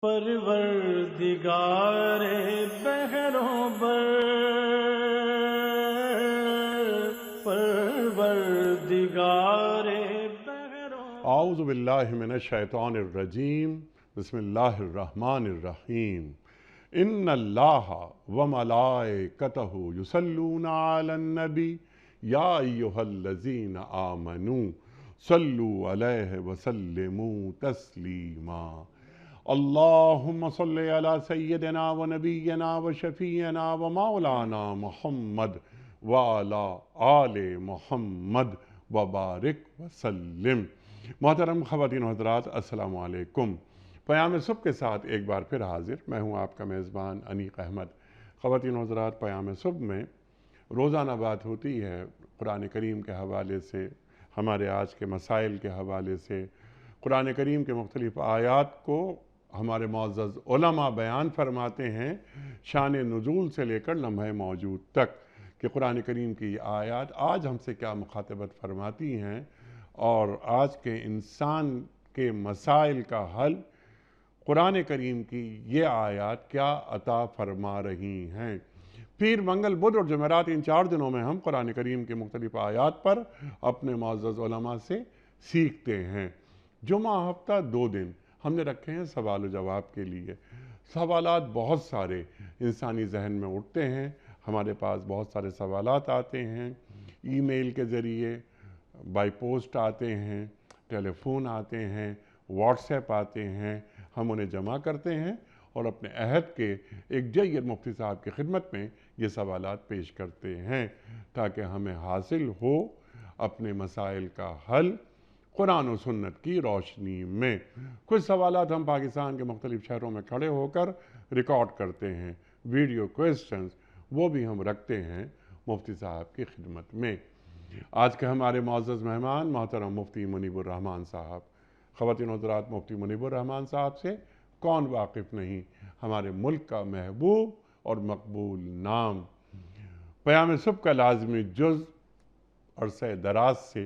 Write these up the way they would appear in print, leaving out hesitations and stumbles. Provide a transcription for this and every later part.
پروردگار بحروں بر، پروردگار بحروں بر۔ اعوذ باللہ من الشیطان الرجیم، بسم اللہ الرحمن الرحیم۔ ان اللہ وملائکتہ یصلون علی النبی یا ایہا الذین آمنوا صلوا علیہ وسلموا تسلیما۔ اللہم صلی علی سیدنا و نبینا و شفیعنا و مولانا محمد وعلی آل محمد وبارک وسلم۔ محترم خواتین و حضرات، السلام علیکم۔ پیام صبح کے ساتھ ایک بار پھر حاضر میں ہوں آپ کا میزبان انیق احمد۔ خواتین و حضرات، پیام صبح میں روزانہ بات ہوتی ہے قرآن کریم کے حوالے سے، ہمارے آج کے مسائل کے حوالے سے، قرآن کریم کے مختلف آیات کو ہمارے معزز علماء بیان فرماتے ہیں، شان نزول سے لے کر لمحہ موجود تک، کہ قرآن کریم کی آیات آج ہم سے کیا مخاطبت فرماتی ہیں اور آج کے انسان کے مسائل کا حل قرآن کریم کی یہ آیات کیا عطا فرما رہی ہیں۔ پیر، منگل، بدھ اور جمعرات، ان 4 دنوں میں ہم قرآن کریم کے مختلف آیات پر اپنے معزز علماء سے سیکھتے ہیں۔ جمعہ ہفتہ 2 دن ہم نے رکھے ہیں سوال و جواب کے لیے۔ سوالات بہت سارے انسانی ذہن میں اٹھتے ہیں، ہمارے پاس بہت سارے سوالات آتے ہیں، ای میل کے ذریعے، بائی پوسٹ آتے ہیں، ٹیلی فون آتے ہیں، واٹس ایپ آتے ہیں۔ ہم انہیں جمع کرتے ہیں اور اپنے عہد کے ایک جید مفتی صاحب کی خدمت میں یہ سوالات پیش کرتے ہیں تاکہ ہمیں حاصل ہو اپنے مسائل کا حل قرآن و سنت کی روشنی میں۔ کچھ سوالات ہم پاکستان کے مختلف شہروں میں کھڑے ہو کر ریکارڈ کرتے ہیں، ویڈیو کوئسچنز، وہ بھی ہم رکھتے ہیں مفتی صاحب کی خدمت میں۔ آج کے ہمارے معزز مہمان محترم مفتی منیب الرحمان صاحب۔ خواتین و حضرات، مفتی منیب الرحمان صاحب سے کون واقف نہیں، ہمارے ملک کا محبوب اور مقبول نام۔ پیام صبح کا لازمی جز عرصہ دراز سے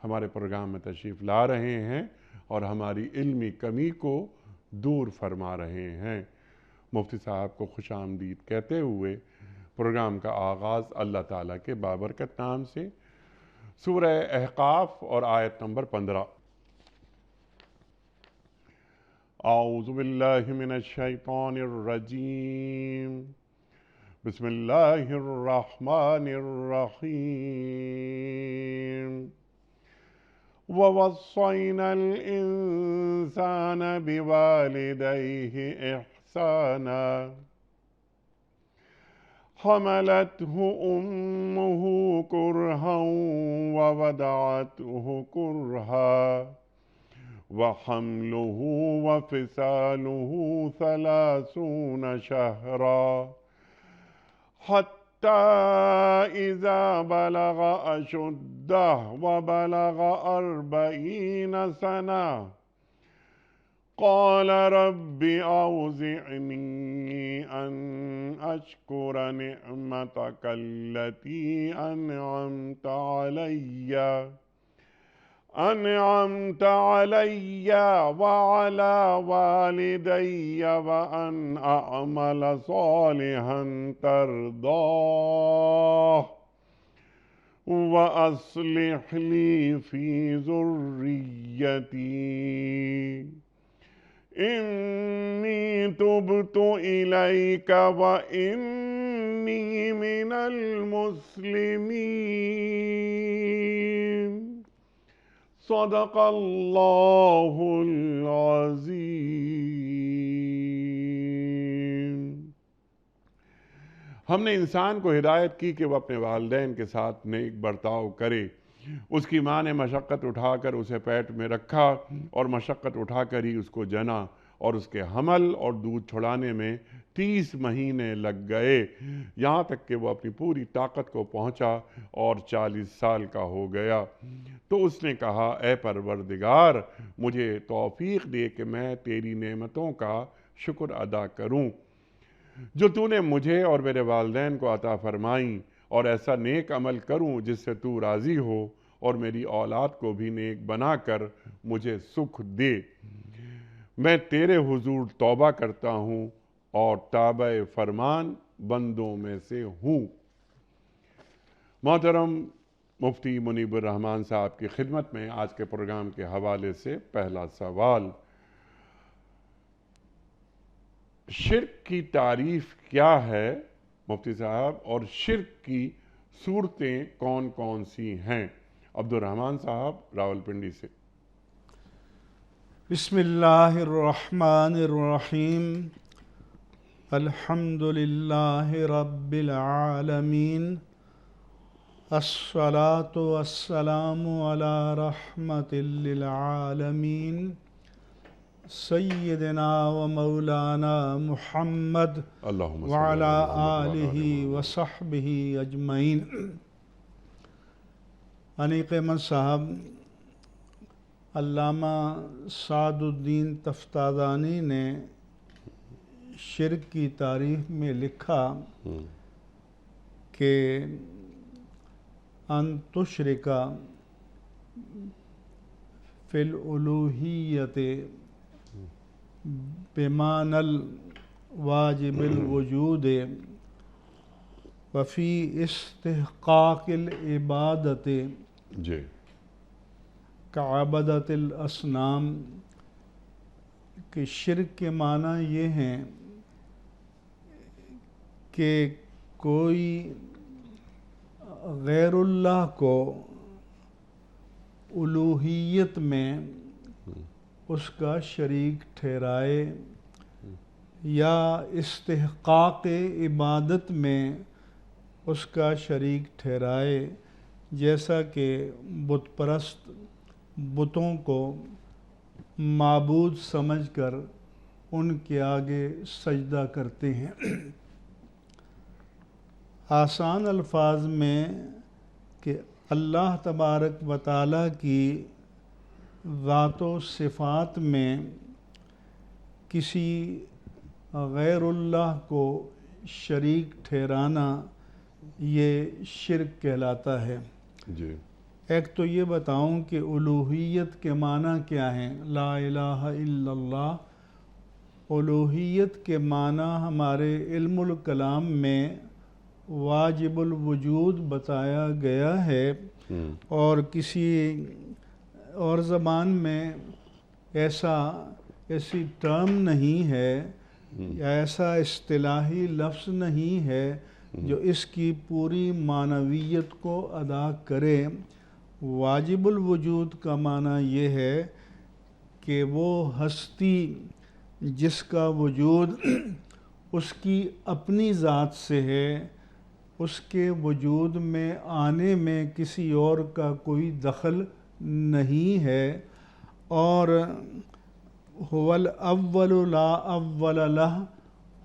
ہمارے پروگرام میں تشریف لا رہے ہیں اور ہماری علمی کمی کو دور فرما رہے ہیں۔ مفتی صاحب کو خوش آمدید کہتے ہوئے پروگرام کا آغاز اللہ تعالیٰ کے بابرکت نام سے، سورہ احقاف اور آیت نمبر 15۔ اعوذ باللہ من الشیطان الرجیم، بسم اللہ الرحمن الرحیم۔ وَوَصَّيْنَا الْإِنسَانَ بِوَالِدَيْهِ إِحْسَانًا حَمَلَتْهُ أُمُّهُ كُرْهًا وَوَضَعَتْهُ كُرْهًا وَحَمْلُهُ وَفِصَالُهُ 30 شهرا حتى إذا بلغ أشده وبلغ 40 سنة قال رب أوزعني أن أشكر نعمتك التي أنعمت علي وعلى والدي وأن أعمل صالحا ترضاه وأصلح لي في ذريتي إني تبت إليك وإني من المسلمين۔ صدق اللہ العظیم۔ ہم نے انسان کو ہدایت کی کہ وہ اپنے والدین کے ساتھ نیک برتاؤ کرے۔ اس کی ماں نے مشقت اٹھا کر اسے پیٹ میں رکھا اور مشقت اٹھا کر ہی اس کو جنا، اور اس کے حمل اور دودھ چھڑانے میں 30 مہینے لگ گئے، یہاں تک کہ وہ اپنی پوری طاقت کو پہنچا اور 40 سال کا ہو گیا۔ تو اس نے کہا، اے پروردگار، مجھے توفیق دے کہ میں تیری نعمتوں کا شکر ادا کروں جو تو نے مجھے اور میرے والدین کو عطا فرمائیں، اور ایسا نیک عمل کروں جس سے تو راضی ہو، اور میری اولاد کو بھی نیک بنا کر مجھے سکھ دے۔ میں تیرے حضور توبہ کرتا ہوں اور تابع فرمان بندوں میں سے ہوں۔ محترم مفتی منیب الرحمان صاحب کی خدمت میں آج کے پروگرام کے حوالے سے پہلا سوال، شرک کی تعریف کیا ہے مفتی صاحب، اور شرک کی صورتیں کون کون سی ہیں؟ عبد الرحمان صاحب راولپنڈی سے۔ بسم اللہ الرحمن الرحیم، الحمد للہ رب العالمین، الصلاة والسلام علی رحمت للعالمین، سیدنا و مولانا محمد اللہم صلی وعلی اللہ آلہ وصحبہ اجمعین۔ انیق احمد صاحب، علامہ سعد الدین تفتازانی نے شرک کی تعریف میں لکھا کہ ان تشرک فی الالوہیت بمعنی الواجب الوجود وفی استحقاق العبادت جی کعبدت الاصنام، کہ شرک کے معنی یہ ہیں کہ کوئی غیر اللہ کو الوہیت میں اس کا شریک ٹھہرائے یا استحقاق عبادت میں اس کا شریک ٹھہرائے، جیسا کہ بت پرست بتوں کو معبود سمجھ کر ان کے آگے سجدہ کرتے ہیں۔ آسان الفاظ میں کہ اللہ تبارک و تعالیٰ کی ذات و صفات میں کسی غیر اللہ کو شریک ٹھہرانا یہ شرک کہلاتا ہے۔ جی ایک تو یہ بتاؤں کہ الوہیت کے معنی کیا ہیں۔ لا الہ الا اللہ، الوہیت کے معنی ہمارے علم الکلام میں واجب الوجود بتایا گیا ہے، اور کسی اور زبان میں ایسی ٹرم نہیں ہے یا ایسا اصطلاحی لفظ نہیں ہے جو اس کی پوری معنویت کو ادا کرے۔ واجب الوجود کا معنی یہ ہے کہ وہ ہستی جس کا وجود اس کی اپنی ذات سے ہے، اس کے وجود میں آنے میں کسی اور کا کوئی دخل نہیں ہے، اور هو الاول لا اول له،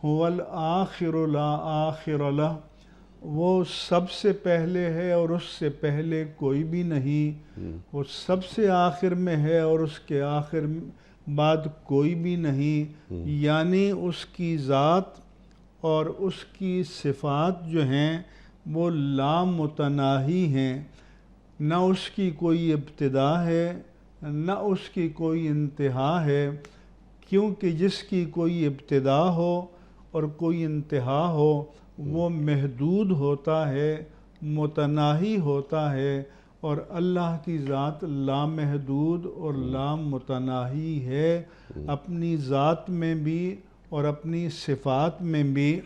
هو الآخر لا آخر له، وہ سب سے پہلے ہے اور اس سے پہلے کوئی بھی نہیں، وہ سب سے آخر میں ہے اور اس کے آخر بعد کوئی بھی نہیں، یعنی اس کی ذات اور اس کی صفات جو ہیں وہ لامتناہی ہیں، نہ اس کی کوئی ابتدا ہے نہ اس کی کوئی انتہا ہے، کیونکہ جس کی کوئی ابتدا ہو اور کوئی انتہا ہو وہ محدود ہوتا ہے، متناہی ہوتا ہے، اور اللہ کی ذات لامحدود اور لامتناہی ہے، اپنی ذات میں بھی اور اپنی صفات میں بھی۔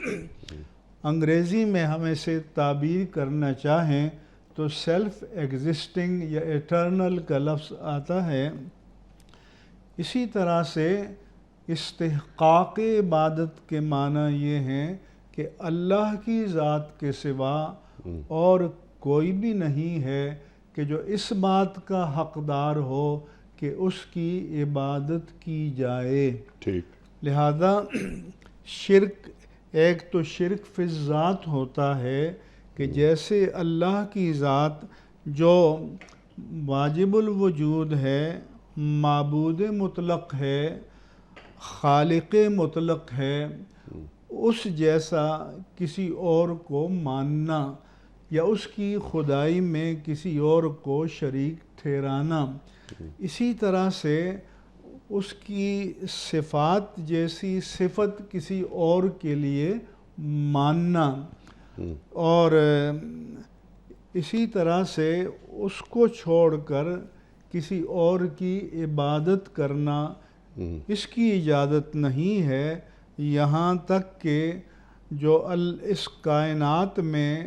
انگریزی میں ہم اسے تعبیر کرنا چاہیں تو سیلف ایگزسٹنگ یا ایٹرنل کا لفظ آتا ہے۔ اسی طرح سے استحقاق عبادت کے معنی یہ ہیں کہ اللہ کی ذات کے سوا اور کوئی بھی نہیں ہے کہ جو اس بات کا حقدار ہو کہ اس کی عبادت کی جائے۔ ٹھیک۔ لہذا شرک، ایک تو شرک فی الذات ہوتا ہے کہ جیسے اللہ کی ذات جو واجب الوجود ہے، معبود مطلق ہے، خالق مطلق ہے، اس جیسا کسی اور کو ماننا یا اس کی خدائی میں کسی اور کو شریک ٹھہرانا۔ اسی طرح سے اس کی صفات جیسی صفت کسی اور کے لیے ماننا، اور اسی طرح سے اس کو چھوڑ کر کسی اور کی عبادت کرنا، اس کی اجازت نہیں ہے، یہاں تک کہ جو اس کائنات میں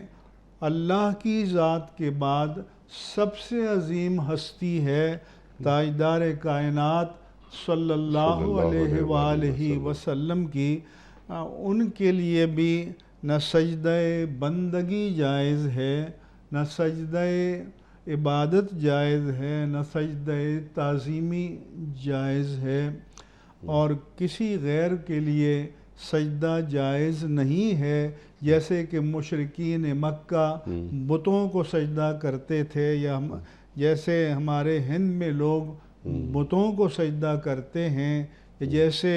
اللہ کی ذات کے بعد سب سے عظیم ہستی ہے، تاجدار کائنات صلی اللہ علیہ وآلہ وسلم کی، ان کے لیے بھی نہ سجدہ بندگی جائز ہے، نہ سجدہ عبادت جائز ہے، نہ سجدہ تعظیمی جائز ہے، اور کسی غیر کے لیے سجدہ جائز نہیں ہے، جیسے کہ مشرکین مکہ بتوں کو سجدہ کرتے تھے، یا جیسے ہمارے ہند میں لوگ بتوں کو سجدہ کرتے ہیں، جیسے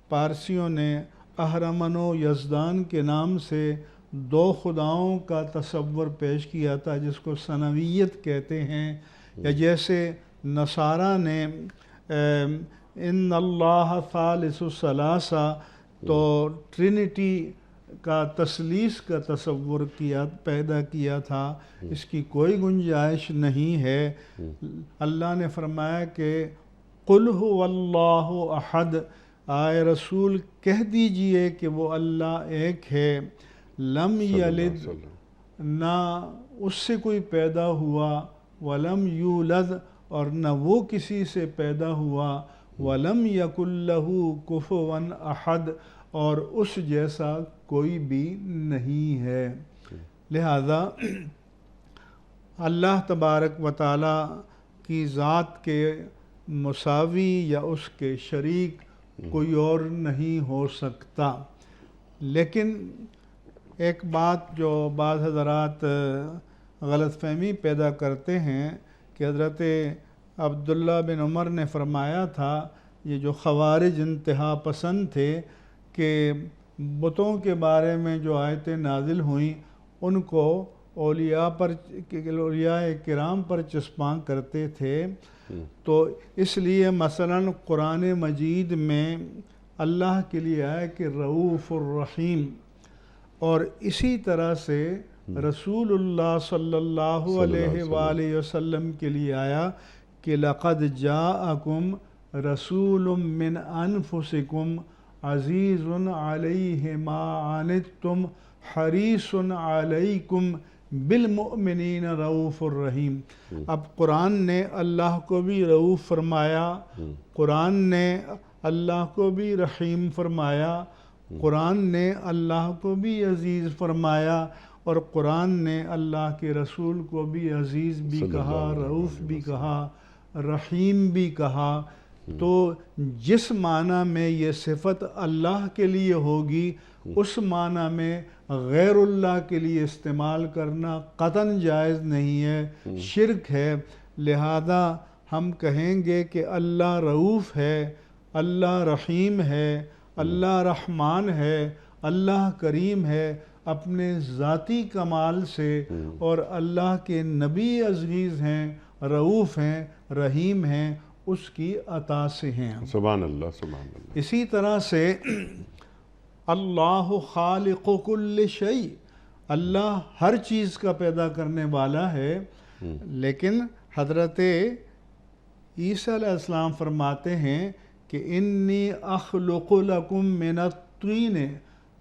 پارسیوں نے اہرمن و یزدان کے نام سے 2 خداؤں کا تصور پیش کیا تھا جس کو صنویت کہتے ہیں، یا جیسے نصارہ نے ان اللہ ثالث ثلاثہ، تو ٹرینٹی کا تثلیث کا تصور پیدا کیا تھا، اس کی کوئی گنجائش نہیں ہے۔ اللہ نے فرمایا کہ قل هو اللہ احد، آئے رسول کہہ دیجئے کہ وہ اللہ ایک ہے، لم یلد، نہ اس سے کوئی پیدا ہوا، ولم یولد، اور نہ وہ کسی سے پیدا ہوا، ولم یکن لہ کفوا احد، اور اس جیسا کوئی بھی نہیں ہے۔ لہذا اللہ تبارک و تعالی کی ذات کے مساوی یا اس کے شریک کوئی اور نہیں ہو سکتا۔ لیکن ایک بات جو بعض حضرات غلط فہمی پیدا کرتے ہیں کہ حضرت عبداللہ بن عمر نے فرمایا تھا، یہ جو خوارج انتہا پسند تھے کہ بتوں کے بارے میں جو آیتیں نازل ہوئیں ان کو اولیاء کرام پر چسپاں کرتے تھے، تو اس لیے مثلاً قرآن مجید میں اللہ کے لیے آیا کہ رؤوف الرحیم، اور اسی طرح سے رسول اللہ صلی اللہ علیہ وآلہ وسلم کے لیے آیا کہ لقد جاءکم رسول من انفسکم عزیز علیہ ما عنتم حریص علیکم بالمؤمنین رؤوف الرحیم۔ اب قرآن نے اللہ کو بھی رؤوف فرمایا، قرآن نے اللہ کو بھی رحیم فرمایا، قرآن نے اللہ کو بھی عزیز فرمایا، اور قرآن نے اللہ کے رسول کو بھی عزیز بھی کہا، رؤوف بھی کہا، رحیم بھی کہا۔ تو جس معنی میں یہ صفت اللہ کے لیے ہوگی، اس معنی میں غیر اللہ کے لیے استعمال کرنا قطعاً جائز نہیں ہے، شرک ہے۔ لہذا ہم کہیں گے کہ اللہ رؤوف ہے، اللہ رحیم ہے، اللہ رحمان ہے، اللہ کریم ہے، اپنے ذاتی کمال سے، اور اللہ کے نبی عزیز ہیں، رؤوف ہیں، رحیم ہیں، اس کی عطا سے ہیں۔ سبحان اللہ، سبحان اللہ۔ اسی طرح سے اللہ خالق کل شیء، اللہ ہر چیز کا پیدا کرنے والا ہے، لیکن حضرت عیسیٰ علیہ السلام فرماتے ہیں کہ انی اخلق لکم من الطین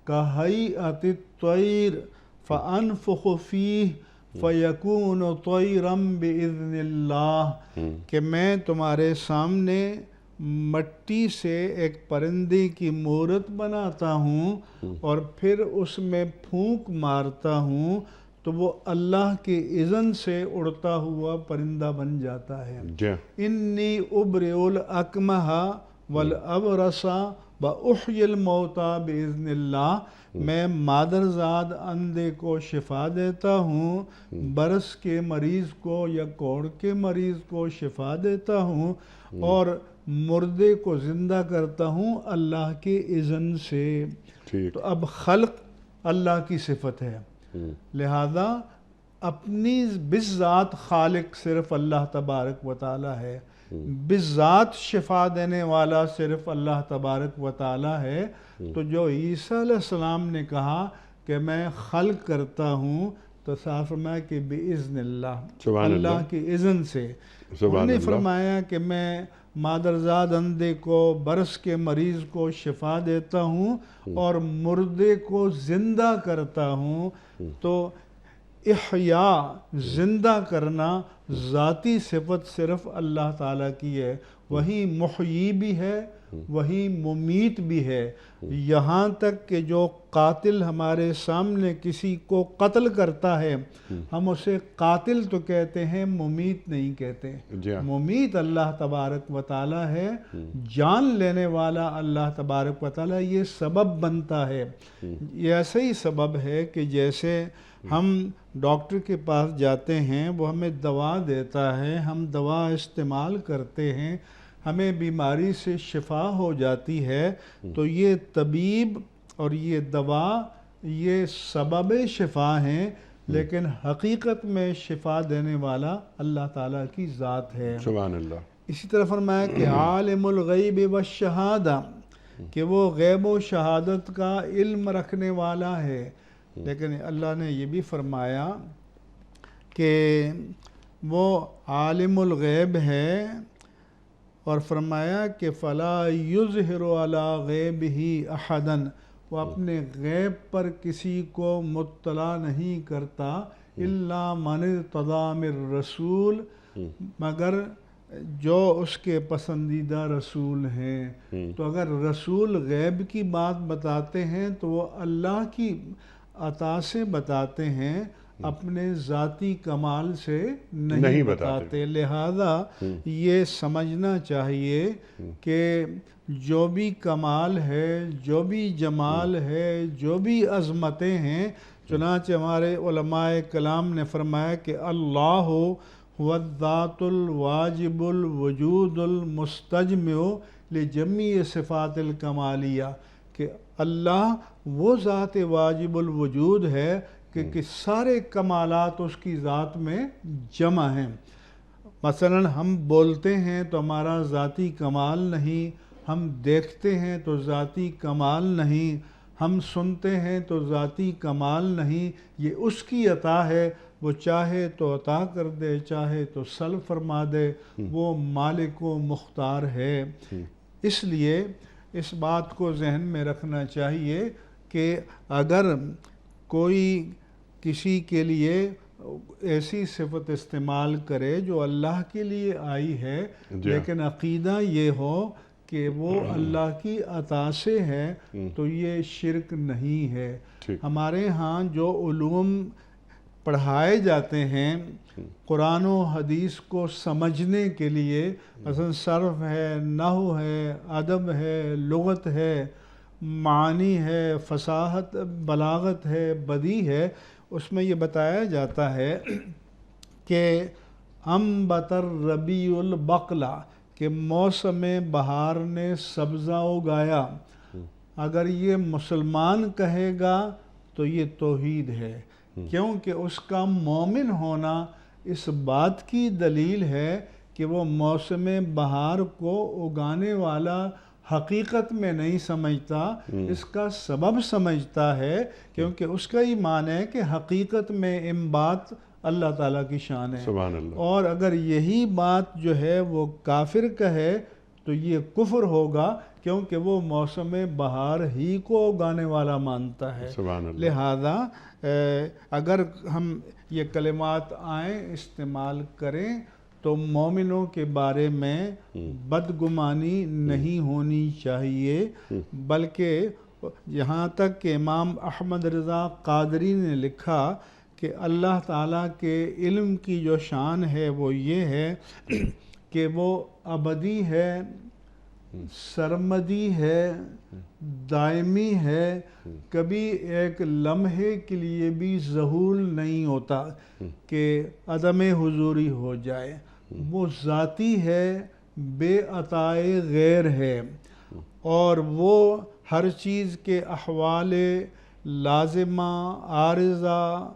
کہیئۃ الطیر فانفخ فیہ فیکون طیرا باذن اللہ، کہ میں تمہارے سامنے مٹی سے ایک پرندے کی مورت بناتا ہوں اور پھر اس میں پھونک مارتا ہوں تو وہ اللہ کے اذن سے اڑتا ہوا پرندہ بن جاتا ہے۔ انی ابرئ الاکمہ والابرص واحیی الموتى باذن اللہ، میں مادرزاد اندھے کو شفا دیتا ہوں، برس کے مریض کو یا کوڑ کے مریض کو شفا دیتا ہوں، اور مردے کو زندہ کرتا ہوں اللہ کے اذن سے۔ تو اب خلق اللہ کی صفت ہے، لہذا اپنی بذات خالق صرف اللہ تبارک و تعالی ہے، بذات شفا دینے والا صرف اللہ تبارک و تعالی ہے۔ تو جو عیسیٰ علیہ السلام نے کہا کہ میں خلق کرتا ہوں، تو صاف فرمایا کہ بِإِذْنِ اللہ، اللہ کی اذن سے۔ انہوں نے فرمایا کہ میں مادرزاد اندھے کو، برس کے مریض کو شفا دیتا ہوں اور مردے کو زندہ کرتا ہوں۔ تو احیاء، زندہ کرنا، ذاتی صفت صرف اللہ تعالیٰ کی ہے۔ وہی محیی بھی ہے، وہی ممیت بھی ہے۔ یہاں تک کہ جو قاتل ہمارے سامنے کسی کو قتل کرتا ہے، ہم اسے قاتل تو کہتے ہیں، ممیت نہیں کہتے۔ ممیت اللہ تبارک و تعالیٰ ہے، جان لینے والا اللہ تبارک و تعالیٰ۔ یہ سبب بنتا ہے۔ یہ ایسا ہی سبب ہے کہ جیسے ہم ڈاکٹر کے پاس جاتے ہیں، وہ ہمیں دوا دیتا ہے، ہم دوا استعمال کرتے ہیں، ہمیں بیماری سے شفا ہو جاتی ہے۔ تو یہ طبیب اور یہ دوا یہ سبب شفا ہیں، لیکن حقیقت میں شفا دینے والا اللہ تعالیٰ کی ذات ہے۔ سبحان اللہ۔ اسی طرح فرمایا کہ عالم الغیب والشہادہ، کہ وہ غیب و شہادت کا علم رکھنے والا ہے۔ لیکن اللہ نے یہ بھی فرمایا کہ وہ عالم الغیب ہے، اور فرمایا کہ فَلَا يُظْهِرُ عَلَىٰ غَيْبِهِ أَحَدًا، وہ اپنے غیب پر کسی کو مطلع نہیں کرتا، إِلَّا مَنِ ارْتَضَىٰ مِن رَّسُولٍ، مگر جو اس کے پسندیدہ رسول ہیں۔ تو اگر رسول غیب کی بات بتاتے ہیں تو وہ اللہ کی عطا سے بتاتے ہیں، اپنے ذاتی کمال سے نہیں بتاتے۔ لہذا یہ سمجھنا چاہیے کہ جو بھی کمال ہے، جو بھی جمال ہے، جو بھی عظمتیں ہیں، چنانچہ ہمارے علماء کلام نے فرمایا کہ اللہ هو الذات الواجب الوجود المستجمع لجمیع صفات الکمالیہ، کہ اللہ وہ ذات واجب الوجود ہے کہ سارے کمالات اس کی ذات میں جمع ہیں۔ مثلا ہم بولتے ہیں تو ہمارا ذاتی کمال نہیں، ہم دیکھتے ہیں تو ذاتی کمال نہیں، ہم سنتے ہیں تو ذاتی کمال نہیں۔ یہ اس کی عطا ہے، وہ چاہے تو عطا کر دے، چاہے تو سلب فرما دے، وہ مالک و مختار ہے۔ اس لیے اس بات کو ذہن میں رکھنا چاہیے کہ اگر کوئی کسی کے لیے ایسی صفت استعمال کرے جو اللہ کے لیے آئی ہے، لیکن عقیدہ یہ ہو کہ وہ اللہ کی عطا سے ہے، تو یہ شرک نہیں ہے۔ ہمارے ہاں جو علوم پڑھائے جاتے ہیں قرآن و حدیث کو سمجھنے کے لیے، مثلا صرف ہے، نحو ہے، ادب ہے، لغت ہے، معانی ہے، فصاحت بلاغت ہے، بدیع ہے، اس میں یہ بتایا جاتا ہے کہ انبت الربیع البقلہ، کہ موسم بہار نے سبزہ اگایا۔ اگر یہ مسلمان کہے گا تو یہ توحید ہے، کیونکہ اس کا مومن ہونا اس بات کی دلیل ہے کہ وہ موسم بہار کو اگانے والا حقیقت میں نہیں سمجھتا، اس کا سبب سمجھتا ہے، کیونکہ اس کا ایمان ہے کہ حقیقت میں انبات اللہ تعالیٰ کی شان ہے۔ سبحان اللہ۔ اور اگر یہی بات جو ہے وہ کافر کہے تو یہ کفر ہوگا، کیونکہ وہ موسم بہار ہی کو اگانے والا مانتا ہے۔ سبحان اللہ۔ لہذا اگر ہم یہ کلمات آئیں استعمال کریں تو مومنوں کے بارے میں بدگمانی نہیں ہونی چاہیے، بلکہ یہاں تک کہ امام احمد رضا قادری نے لکھا کہ اللہ تعالیٰ کے علم کی جو شان ہے وہ یہ ہے کہ وہ ابدی ہے، سرمدی ہے، دائمی ہے، کبھی ایک لمحے کے لیے بھی ظہول نہیں ہوتا کہ عدم حضوری ہو جائے۔ وہ ذاتی ہے، بے عطائے غیر ہے، اور وہ ہر چیز کے احوال لازمہ عارضہ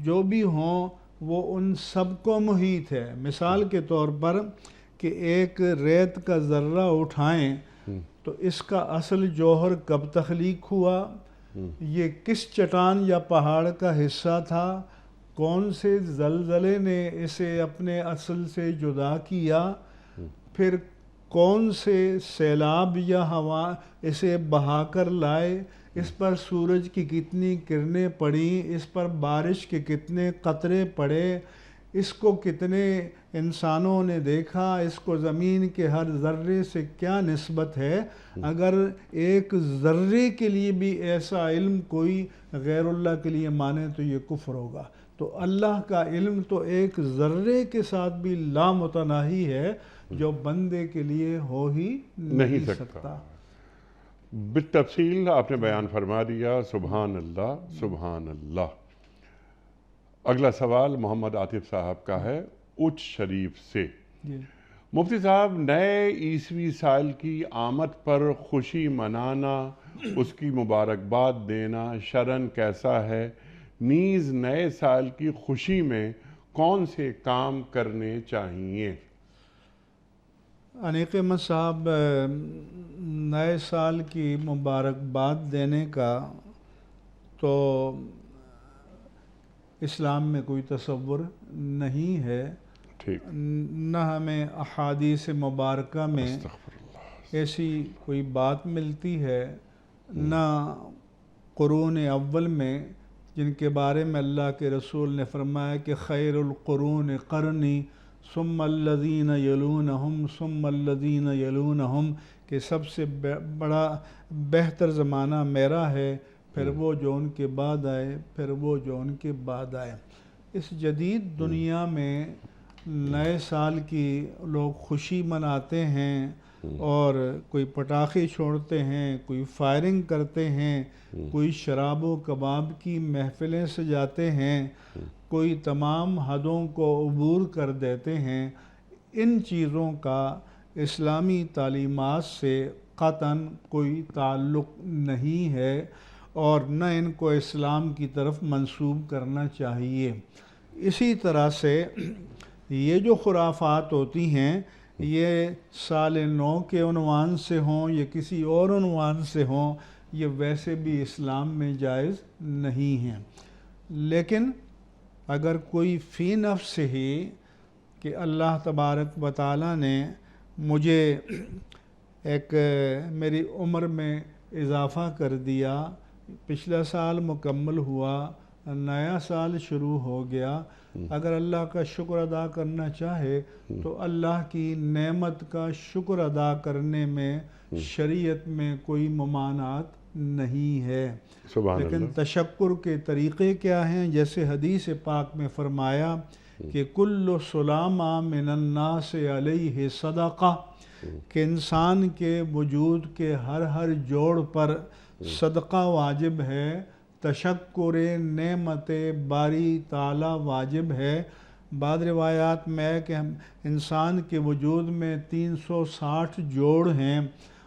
جو بھی ہوں وہ ان سب کو محیط ہے۔ مثال کے طور پر کہ ایک ریت کا ذرہ اٹھائیں تو اس کا اصل جوہر کب تخلیق ہوا، یہ کس چٹان یا پہاڑ کا حصہ تھا، کون سے زلزلے نے اسے اپنے اصل سے جدا کیا، پھر کون سے سیلاب یا ہوا اسے بہا کر لائے، اس پر سورج کی کتنی کرنیں پڑیں، اس پر بارش کے کتنے قطرے پڑے، اس کو کتنے انسانوں نے دیکھا، اس کو زمین کے ہر ذرے سے کیا نسبت ہے۔ اگر ایک ذرے کے لیے بھی ایسا علم کوئی غیر اللہ کے لیے مانے تو یہ کفر ہوگا۔ تو اللہ کا علم تو ایک ذرے کے ساتھ بھی لامتناہی ہے، جو بندے کے لیے ہو ہی نہیں سکتا۔ بالتفصیل آپ نے بیان فرما دیا، سبحان اللہ سبحان اللہ۔ اگلا سوال محمد عاطف صاحب کا ہے اچ شریف سے۔ جی مفتی صاحب، نئے عیسوی سال کی آمد پر خوشی منانا، اس کی مبارکباد دینا شرعاً کیسا ہے؟ نیز نئے سال کی خوشی میں کون سے کام کرنے چاہیے؟ انیق احمد صاحب، نئے سال کی مبارکباد دینے کا تو اسلام میں کوئی تصور نہیں ہے، ٹھیک، نہ ہمیں احادیث مبارکہ میں ایسی کوئی بات ملتی ہے، نہ قرون اول میں جن کے بارے میں اللہ کے رسول نے فرمایا کہ خیر القرون قرنی ثم الذین یلونہم ثم الذین یلونہم، کہ سب سے بڑا بہتر زمانہ میرا ہے، پھر وہ جو ان کے بعد آئے، پھر وہ جو ان کے بعد آئے۔ اس جدید دنیا میں نئے سال کی لوگ خوشی مناتے ہیں اور کوئی پٹاخے چھوڑتے ہیں، کوئی فائرنگ کرتے ہیں، کوئی شراب و کباب کی محفلیں سجاتے ہیں، کوئی تمام حدوں کو عبور کر دیتے ہیں۔ ان چیزوں کا اسلامی تعلیمات سے قطعاً کوئی تعلق نہیں ہے اور نہ ان کو اسلام کی طرف منسوب کرنا چاہیے۔ اسی طرح سے یہ جو خرافات ہوتی ہیں، یہ سال نو کے عنوان سے ہوں یا کسی اور عنوان سے ہوں، یہ ویسے بھی اسلام میں جائز نہیں ہیں۔ لیکن اگر کوئی فی نفس ہی کہ اللہ تبارک و تعالیٰ نے مجھے ایک میری عمر میں اضافہ کر دیا، پچھلا سال مکمل ہوا، نیا سال شروع ہو گیا، اگر اللہ کا شکر ادا کرنا چاہے تو اللہ کی نعمت کا شکر ادا کرنے میں شریعت میں کوئی ممانعت نہیں ہے۔ لیکن تشکر کے طریقے کیا ہیں؟ جیسے حدیث پاک میں فرمایا کہ کل سلامہ من الناس علیہ صدقہ، کہ انسان کے وجود کے ہر جوڑ پر صدقہ واجب ہے، تشکر نعمت باری تعالی واجب ہے۔ بعض روایات میں ہے کہ انسان کے وجود میں 360 جوڑ ہیں،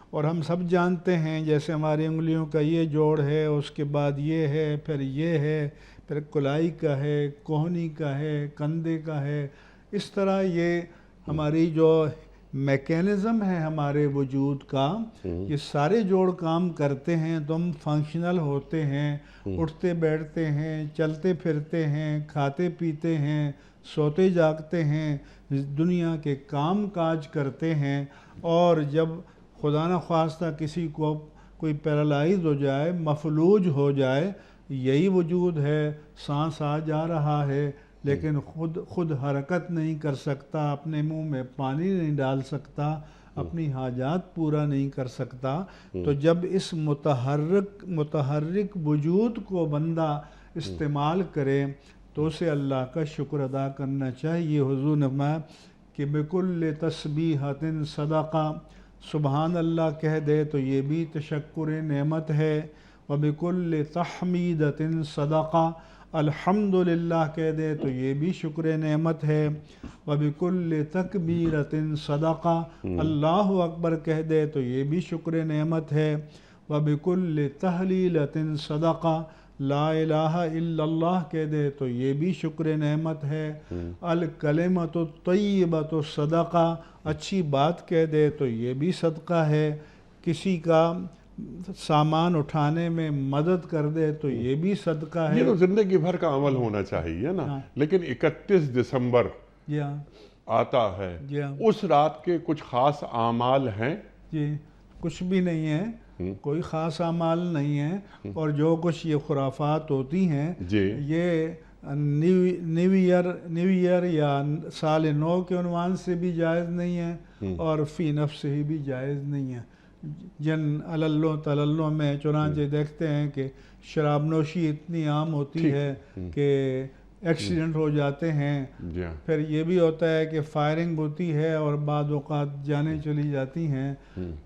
اور ہم سب جانتے ہیں جیسے ہماری انگلیوں کا یہ جوڑ ہے، اس کے بعد یہ ہے، پھر یہ ہے، پھر کلائی کا ہے، کوہنی کا ہے، کندھے کا ہے۔ اس طرح یہ ہماری جو میکینزم ہے ہمارے وجود کا، یہ سارے جوڑ کام کرتے ہیں تو ہم فنکشنل ہوتے ہیں، اٹھتے بیٹھتے ہیں، چلتے پھرتے ہیں، کھاتے پیتے ہیں، سوتے جاگتے ہیں، دنیا کے کام کاج کرتے ہیں۔ اور جب خدا نخواستہ کسی کو کوئی پیرالائز ہو جائے، مفلوج ہو جائے، یہی وجود ہے، سانس آ جا رہا ہے لیکن خود حرکت نہیں کر سکتا، اپنے منہ میں پانی نہیں ڈال سکتا، اپنی حاجات پورا نہیں کر سکتا۔ تو جب اس متحرک وجود کو بندہ استعمال کرے تو اسے اللہ کا شکر ادا کرنا چاہیے۔ حضور نے فرمایا کہ بِكُلِّ تَسْبِيحَةٍ صدقہ، سبحان اللہ کہہ دے تو یہ بھی تشکر نعمت ہے، وَبِكُلِّ تَحْمِيدَةٍ صدقہ، الحمدللہ کہہ دے تو یہ بھی شکر نعمت ہے، وَبِكُلِّ تَكْبِيرَةٍ صدقہ، اللہ اکبر کہہ دے تو یہ بھی شکر نعمت ہے، وَبِكُلِّ تَحْلِيلَةٍ صدقہ، لا الہ الا اللہ کہہ دے تو یہ بھی شکر نعمت ہے، الکلمۃ الطیبۃ صدقہ، اچھی بات کہہ دے تو یہ بھی صدقہ ہے، کسی کا سامان اٹھانے میں مدد کر دے تو یہ بھی صدقہ ہے۔ یہ تو زندگی بھر کا عمل ہونا چاہیے نا، لیکن 31 دسمبر جی ہاں آتا ہے، جی ہاں اس رات کے کچھ خاص اعمال ہیں؟ جی کچھ بھی نہیں ہے، کوئی خاص اعمال نہیں ہے، اور جو کچھ یہ خرافات ہوتی ہیں جی یہ نیو ایئر یا سال نو کے عنوان سے بھی جائز نہیں ہے، اور فی نفس ہی بھی جائز نہیں ہے۔ جن عللوں تللوں میں چنانچہ دیکھتے ہیں کہ شراب نوشی اتنی عام ہوتی ہے کہ ایکسیڈنٹ ہو جاتے ہیں، جی ہاں پھر یہ بھی ہوتا ہے کہ فائرنگ ہوتی ہے اور بعض اوقات جانیں چلی جاتی ہیں،